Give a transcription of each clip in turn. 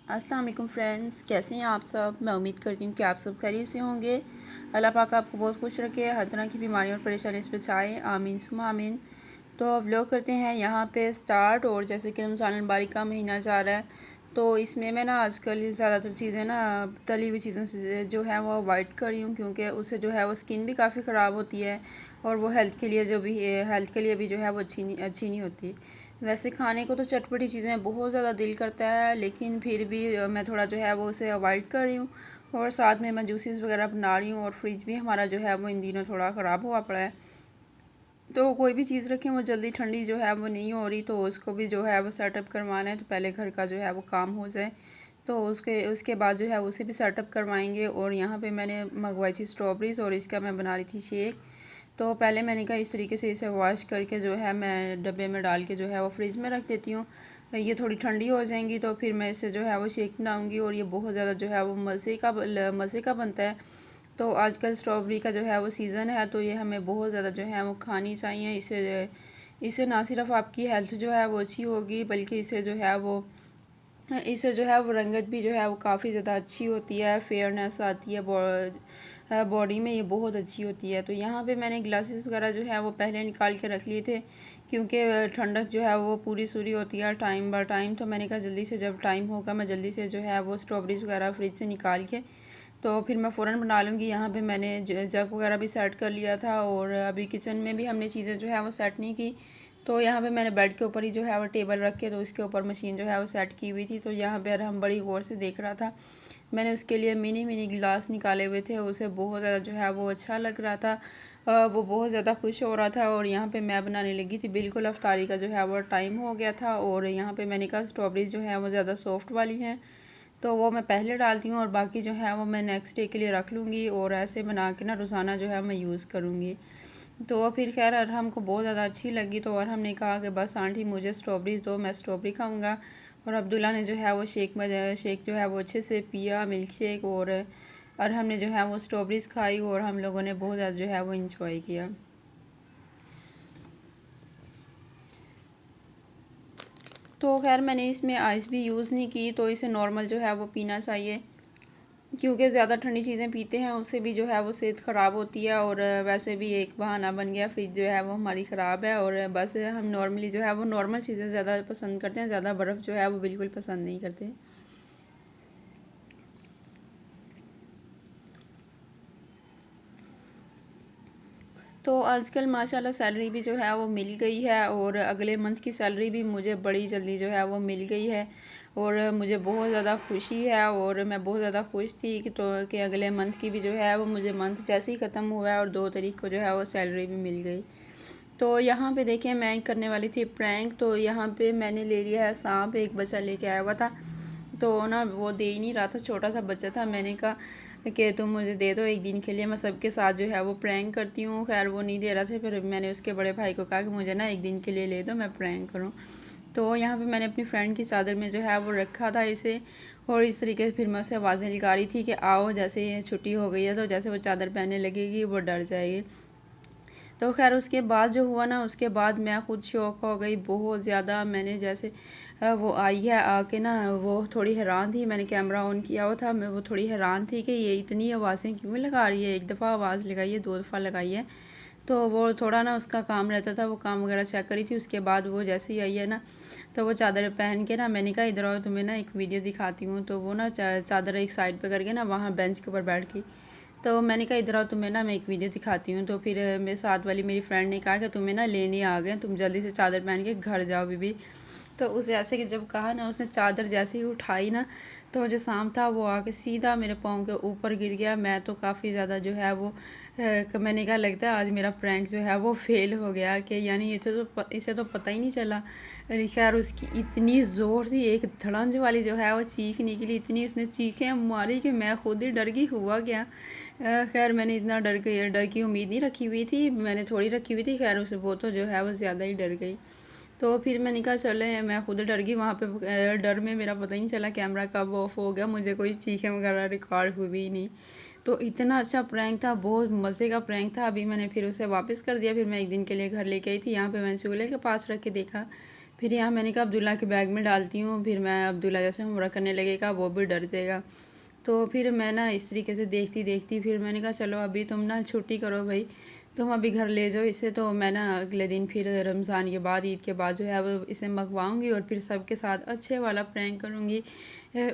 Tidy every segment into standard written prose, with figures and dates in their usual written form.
अस्सलाम वालेकुम फ्रेंड्स, कैसे हैं आप सब। मैं उम्मीद करती हूँ कि आप सब खैरियत से होंगे। अल्लाह पाक आपको बहुत खुश रखे, हर तरह की बीमारियों और परेशानी से बचाए, आमीन सुमा आमीन। तो अब लोग करते हैं यहाँ पे स्टार्ट। और जैसे कि रमज़ान मुबारक का महीना जा रहा है, तो इसमें मैं ना आजकल ज़्यादातर चीज़ें ना तली हुई चीज़ों से जो है वो अवॉइड कर रही हूँ, क्योंकि उससे जो है वो स्किन भी काफ़ी ख़राब होती है और वो हेल्थ के लिए जो है वो अच्छी नहीं होती। वैसे खाने को तो चटपटी चीज़ें बहुत ज़्यादा दिल करता है, लेकिन फिर भी मैं थोड़ा जो है वो उसे अवॉइड कर रही हूँ। और साथ में मैं जूसेस वगैरह बना रही हूँ, और फ्रिज भी हमारा जो है वो इन दिनों थोड़ा ख़राब हुआ पड़ा है। तो कोई भी चीज़ रखें वो जल्दी ठंडी जो है वो नहीं हो रही, तो उसको भी जो है वो सेटअप करवाना है। तो पहले घर का जो है वो काम हो जाए, तो उसके उसके बाद जो है उसे भी सेटअप करवाएंगे। और यहाँ पे मैंने मंगवाई थी स्ट्रॉबेरीज़, और इसका मैं बना रही थी शेक। तो पहले मैंने कहा इस तरीके से इसे वॉश करके जो है मैं डब्बे में डाल के जो है वो फ्रिज में रख देती हूँ। ये थोड़ी ठंडी हो जाएंगी तो फिर मैं इसे जो है वो शेक बनाऊँगी, और ये बहुत ज़्यादा जो है वो मज़े का बनता है। तो आजकल स्ट्रॉबेरी का जो है वो सीज़न है, तो ये हमें बहुत ज़्यादा जो है वो खानी चाहिए। इससे ना सिर्फ आपकी हेल्थ जो है वो अच्छी होगी, बल्कि इससे जो है वो रंगत भी जो है वो काफ़ी ज़्यादा अच्छी होती है, फेयरनेस आती है बॉडी में, ये बहुत अच्छी होती है। तो यहाँ पे मैंने ग्लासेस वगैरह जो है वो पहले निकाल के रख लिए थे, क्योंकि ठंडक जो है वो पूरी सूरी होती है टाइम बाय टाइम। तो मैंने कहा जल्दी से जब टाइम होगा मैं जल्दी से जो है वो स्ट्रॉबेरीज़ वगैरह फ्रिज से निकाल के तो फिर मैं फ़ौरन बना लूँगी। यहाँ पे मैंने जग वगैरह भी सेट कर लिया था, और अभी किचन में भी हमने चीज़ें जो है वो सेट नहीं की। तो यहाँ पे मैंने बेड के ऊपर ही जो है वो टेबल रख के, तो उसके ऊपर मशीन जो है वो सेट की हुई थी। तो यहाँ पे हम बड़ी गौर से देख रहा था। मैंने उसके लिए मिनी मिनी गिलास निकाले हुए थे, उसे बहुत ज़्यादा जो है वो अच्छा लग रहा था। वो बहुत ज़्यादा खुश हो रहा था, और यहाँ पे मैं बनाने लगी थी। बिल्कुल अफ्तारी का जो है वो टाइम हो गया था, और यहाँ पे मैंने कहा स्ट्रॉबेरीज जो है वो ज़्यादा सॉफ्ट वाली हैं, तो वो मैं पहले डालती हूँ, और बाकी जो है वो मैं नेक्स्ट डे के लिए रख लूँगी। और ऐसे बना के ना रोज़ाना जो है मैं यूज़ करूँगी। तो फिर खैर अरहम को बहुत ज़्यादा अच्छी लगी, तो अरहम ने कहा कि बस आंटी मुझे स्ट्रॉबेरीज़ दो, मैं स्ट्रॉबेरी खाऊँगा। और अब्दुल्ला ने जो है वो शेक जो है वो अच्छे से पिया, मिल्क शेक। और अरहम ने जो है वो स्ट्रॉबेरीज़ खाई, और हम लोगों ने बहुत ज़्यादा जो है वो इंजॉय किया। तो खैर मैंने इसमें आइस भी यूज़ नहीं की, तो इसे नॉर्मल जो है वो पीना चाहिए, क्योंकि ज़्यादा ठंडी चीज़ें पीते हैं उससे भी जो है वो सेहत ख़राब होती है। और वैसे भी एक बहाना बन गया, फ्रिज जो है वो हमारी ख़राब है, और बस हम नॉर्मली जो है वो नॉर्मल चीज़ें ज़्यादा पसंद करते हैं, ज़्यादा बर्फ़ जो है वो बिल्कुल पसंद नहीं करते। तो आजकल माशाल्लाह सैलरी भी जो है वो मिल गई है, और अगले मंथ की सैलरी भी मुझे बड़ी जल्दी जो है वो मिल गई है, और मुझे बहुत ज़्यादा खुशी है। और मैं बहुत ज़्यादा खुश थी कि अगले मंथ की भी जो है वो मुझे मंथ जैसे ही ख़त्म हुआ है, और 2 तारीख को जो है वो सैलरी भी मिल गई। तो यहाँ पे देखिए मैं करने वाली थी प्रैंक। तो यहाँ पे मैंने ले लिया है सांप, एक बच्चा लेके आया हुआ था, तो ना वो दे ही नहीं रहा था, छोटा सा बच्चा था। मैंने कहा कि तुम मुझे दे दो एक दिन के लिए, मैं सबके साथ जो है वो प्रैंक करती हूँ। खैर वो नहीं दे रहा था, फिर मैंने उसके बड़े भाई को कहा कि मुझे ना एक दिन के लिए ले दो, मैं प्रैंक करूँ। तो यहाँ पे मैंने अपनी फ्रेंड की चादर में जो है वो रखा था इसे, और इस तरीके से फिर मैं उसे आवाज़ें लगा रही थी कि आओ, जैसे ये छुट्टी हो गई है तो जैसे वो चादर पहनने लगेगी वो डर जाएगी। तो खैर उसके बाद जो हुआ ना, उसके बाद मैं खुद शौक हो गई बहुत ज़्यादा। मैंने जैसे वो आई है आके ना, वो थोड़ी हैरान थी, मैंने कैमरा ऑन किया हुआ था, मैं वो थोड़ी हैरान थी कि ये इतनी आवाज़ें क्यों लगा रही है, एक दफ़ा आवाज़ लगाई है, 2 दफ़ा लगाई है। तो वो थोड़ा ना उसका काम रहता था, वो काम वगैरह चेक करी थी। उसके बाद वो जैसे ही आई है ना, तो वो चादर पहन के ना, मैंने कहा इधर आओ तुम्हें ना एक वीडियो दिखाती हूँ। तो वो ना चादर एक साइड पे करके ना वहाँ बेंच के ऊपर बैठ गई। तो मैंने कहा इधर आओ तुम्हें ना मैं एक वीडियो दिखाती हूँ। तो फिर मेरे साथ वाली मेरी फ्रेंड ने कहा कि तुम्हें ना लेने आ गए, तुम जल्दी से चादर पहन के घर जाओ बीबी। तो उसे ऐसे कि जब कहा ना, उसने चादर जैसे ही उठाई ना, तो जो सांप था वो आके सीधा मेरे पाँव के ऊपर गिर गया। मैं तो काफ़ी ज़्यादा जो है वो मैंने कहा लगता है आज मेरा प्रैंक जो है वो फेल हो गया, कि यानी इसे तो पता ही नहीं चला। खैर उसकी इतनी ज़ोर से एक धड़ंज वाली जो है वो चीख निकली, इतनी उसने चीखें मारी कि मैं खुद ही डर गई, हुआ क्या। खैर मैंने इतना डर की उम्मीद नहीं रखी हुई थी, मैंने थोड़ी रखी हुई थी। खैर उसे वो तो जो है वो ज़्यादा ही डर गई। तो फिर मैंने कहा चले, मैं खुद डर गई वहाँ पे। डर में मेरा पता ही नहीं चला कैमरा कब ऑफ हो गया, मुझे कोई चीखें वगैरह रिकॉर्ड हुई ही नहीं। तो इतना अच्छा प्रैंक था, बहुत मज़े का प्रैंक था। अभी मैंने फिर उसे वापस कर दिया, फिर मैं एक दिन के लिए घर लेके आई थी। यहाँ पे मैंने चूल्हे के पास रख के देखा, फिर यहाँ मैंने कहा अब्दुल्ला के बैग में डालती हूँ, फिर मैं अब्दुल्ला जैसे होमवर्क करने लगेगा वो भी डर जाएगा। तो फिर मैं ना इस तरीके से देखती देखती फिर मैंने कहा चलो अभी तुम ना छुट्टी करो भाई, तुम अभी घर ले जाओ इसे। तो मैं ना अगले दिन फिर रमज़ान के बाद, ईद के बाद जो है वो इसे मंगवाऊँगी और फिर सबके साथ अच्छे वाला प्रैंक करूँगी।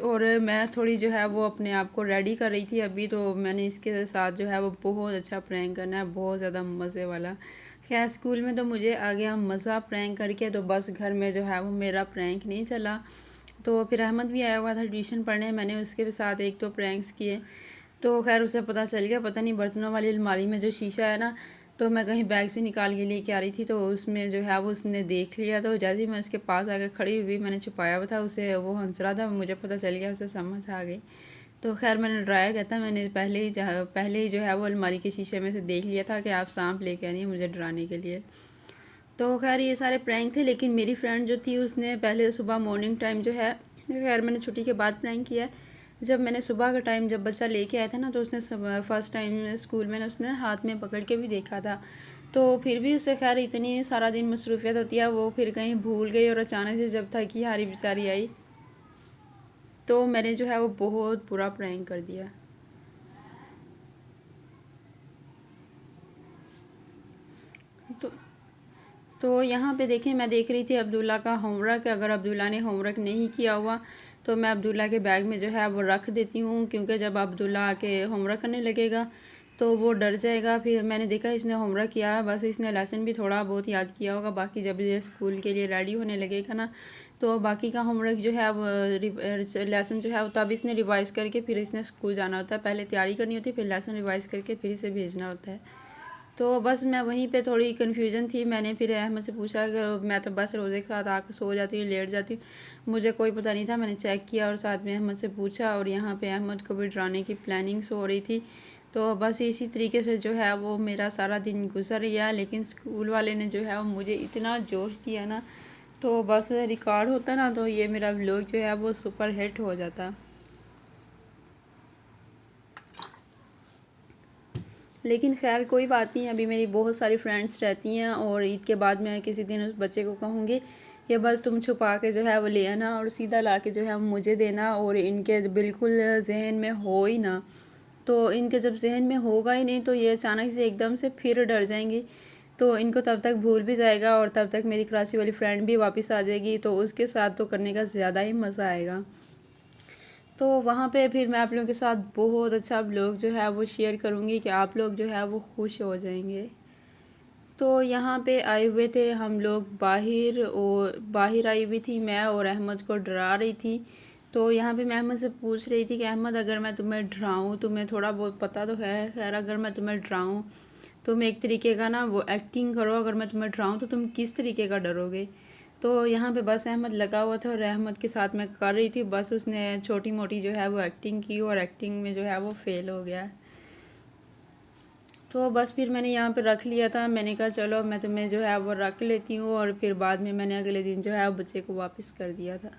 और मैं थोड़ी जो है वो अपने आप को रेडी कर रही थी अभी, तो मैंने इसके साथ जो है वो बहुत अच्छा प्रैंक करना है, बहुत ज़्यादा मज़े वाला। खैर स्कूल में तो मुझे आ गया मज़ा प्रैंक करके, तो बस घर में जो है वो मेरा प्रैंक नहीं चला। तो फिर अहमद भी आया हुआ था ट्यूशन पढ़ने, मैंने उसके भी साथ एक दो प्रैंक्स किए। तो खैर उसे पता चल गया, पता नहीं बर्तनों वाली अलमारी में जो शीशा है ना, तो मैं कहीं बैग से निकाल के लेके आ रही थी, तो उसमें जो है वो उसने देख लिया। तो जैसे ही मैं उसके पास आकर खड़ी हुई, मैंने छुपाया हुआ था उसे, वो हंस रहा था, मुझे पता चल गया, उसे समझ आ गई। तो खैर मैंने डराया कहता, मैंने पहले ही जो है वो अलमारी के शीशे में से देख लिया था कि आप सांप लेके आनी है मुझे डराने के लिए। तो खैर ये सारे प्रैंक थे, लेकिन मेरी फ्रेंड जो थी उसने पहले सुबह मॉर्निंग टाइम जो है, खैर मैंने छुट्टी के बाद प्रैंक किया है। जब मैंने सुबह का टाइम जब बच्चा लेके आया था ना, तो उसने फर्स्ट टाइम स्कूल में ना उसने हाथ में पकड़ के भी देखा था। तो फिर भी उसे खैर इतनी सारा दिन मसरूफियत होती है, वो फिर कहीं भूल गई, और अचानक से जब थकी हारी बेचारी आई, तो मैंने जो है वो बहुत बुरा प्रैंक कर दिया। तो यहाँ पे देखें, मैं देख रही थी अब्दुल्ला का होमवर्क, अगर अब्दुल्ला ने होमवर्क नहीं किया हुआ तो मैं अब्दुल्ला के बैग में जो है वो रख देती हूँ, क्योंकि जब अब्दुल्ला आके होमवर्क करने लगेगा तो वो डर जाएगा। फिर मैंने देखा इसने होमवर्क किया, बस इसने लेसन भी थोड़ा बहुत याद किया होगा, बाकी जब ये स्कूल के लिए रेडी होने लगेगा ना, तो बाकी का होमवर्क जो है वो लेसन जो है वो तब इसने रिवाइज़ करके फिर इसने स्कूल जाना होता है। पहले तैयारी करनी होती है, फिर लेसन रिवाइज़ करके फिर इसे भेजना होता है। तो बस मैं वहीं पे थोड़ी कन्फ्यूजन थी, मैंने फिर अहमद से पूछा कि मैं तो बस रोज़े के साथ आकर सो जाती हूँ, लेट जाती हूँ, मुझे कोई पता नहीं था। मैंने चेक किया और साथ में अहमद से पूछा, और यहाँ पे अहमद को भी डराने की प्लानिंग्स हो रही थी। तो बस इसी तरीके से जो है वो मेरा सारा दिन गुजर गया। लेकिन स्कूल वाले ने जो है वो मुझे इतना जोश दिया ना, तो बस रिकॉर्ड होता ना तो ये मेरा व्लॉग जो है वो सुपर हिट हो जाता। लेकिन खैर कोई बात नहीं, अभी मेरी बहुत सारी फ्रेंड्स रहती हैं, और ईद के बाद मैं किसी दिन उस बच्चे को कहूँगी कि बस तुम छुपा के जो है वो ले आना और सीधा ला के जो है मुझे देना, और इनके बिल्कुल जहन में हो ही ना। तो इनके जब जहन में होगा ही नहीं, तो ये अचानक से एकदम से फिर डर जाएंगी, तो इनको तब तक भूल भी जाएगा, और तब तक मेरी कराची वाली फ्रेंड भी वापस आ जाएगी, तो उसके साथ तो करने का ज़्यादा ही मज़ा आएगा। तो वहाँ पे फिर मैं आप लोगों के साथ बहुत अच्छा व्लॉग जो है वो शेयर करूँगी कि आप लोग जो है वो खुश हो जाएंगे। तो यहाँ पे आए हुए थे हम लोग बाहर, और बाहर आई हुई थी मैं, और अहमद को डरा रही थी। तो यहाँ पे मैं अहमद से पूछ रही थी कि अहमद अगर मैं तुम्हें डराऊँ, तुम्हें थोड़ा बहुत पता तो है, खैर अगर मैं तुम्हें डराऊँ, तुम एक तरीके का ना वो एक्टिंग करो, अगर मैं तुम्हें डराऊँ तो तुम किस तरीके का डरोगे। तो यहाँ पे बस अहमद लगा हुआ था, और अहमद के साथ मैं कर रही थी, बस उसने छोटी मोटी जो है वो एक्टिंग की, और एक्टिंग में जो है वो फेल हो गया। तो बस फिर मैंने यहाँ पे रख लिया था, मैंने कहा चलो मैं तुम्हें जो है वो रख लेती हूँ, और फिर बाद में मैंने अगले दिन जो है वो बच्चे को वापस कर दिया था।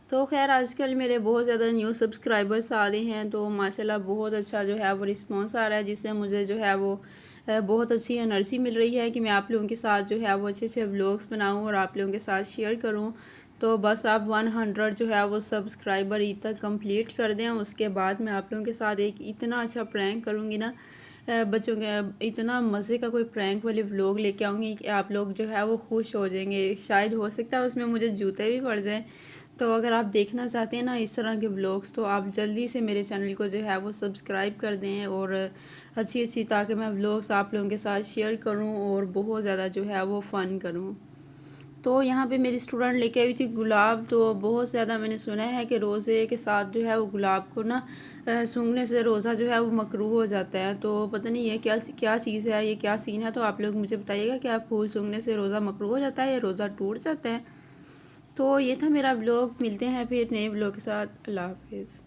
तो खैर आजकल मेरे बहुत ज़्यादा न्यू सब्सक्राइबर्स आ रहे हैं, तो माशाल्लाह बहुत अच्छा जो है वो रिस्पॉन्स आ रहा है, जिससे मुझे जो है वो बहुत अच्छी एनर्जी मिल रही है कि मैं आप लोगों के साथ जो है वो अच्छे अच्छे व्लॉग्स बनाऊँ और आप लोगों के साथ शेयर करूँ। तो बस आप 100 जो है वो सब्सक्राइबर ईद तक कंप्लीट कर दें, उसके बाद मैं आप लोगों के साथ एक इतना अच्छा प्रैंक करूँगी ना, बच्चों के इतना मज़े का कोई प्रैंक वाले व्लॉग लेके आऊँगी कि आप लोग जो है वो खुश हो जाएंगे। शायद हो सकता है उसमें मुझे जूते भी पड़ जाएँ। तो अगर आप देखना चाहते हैं ना इस तरह के व्लॉग्स, तो आप जल्दी से मेरे चैनल को जो है वो सब्सक्राइब कर दें, और अच्छी अच्छी ताकि मैं व्लॉग्स आप लोगों के साथ शेयर करूं और बहुत ज़्यादा जो है वो फ़न करूं। तो यहाँ पे मेरी स्टूडेंट लेके आई थी गुलाब, तो बहुत ज़्यादा मैंने सुना है कि रोज़े के साथ जो है वो गुलाब को ना सूंघने से रोज़ा जो है वो मकरूह हो जाता है। तो पता नहीं ये क्या क्या चीज़ है, ये क्या सीन है, तो आप लोग मुझे बताइएगा कि आप फूल सूंघने से रोज़ा मकरूह हो जाता है या रोज़ा टूट जाता है। तो ये था मेरा व्लॉग, मिलते हैं फिर नए व्लॉग के साथ। अल्लाह हाफिज़।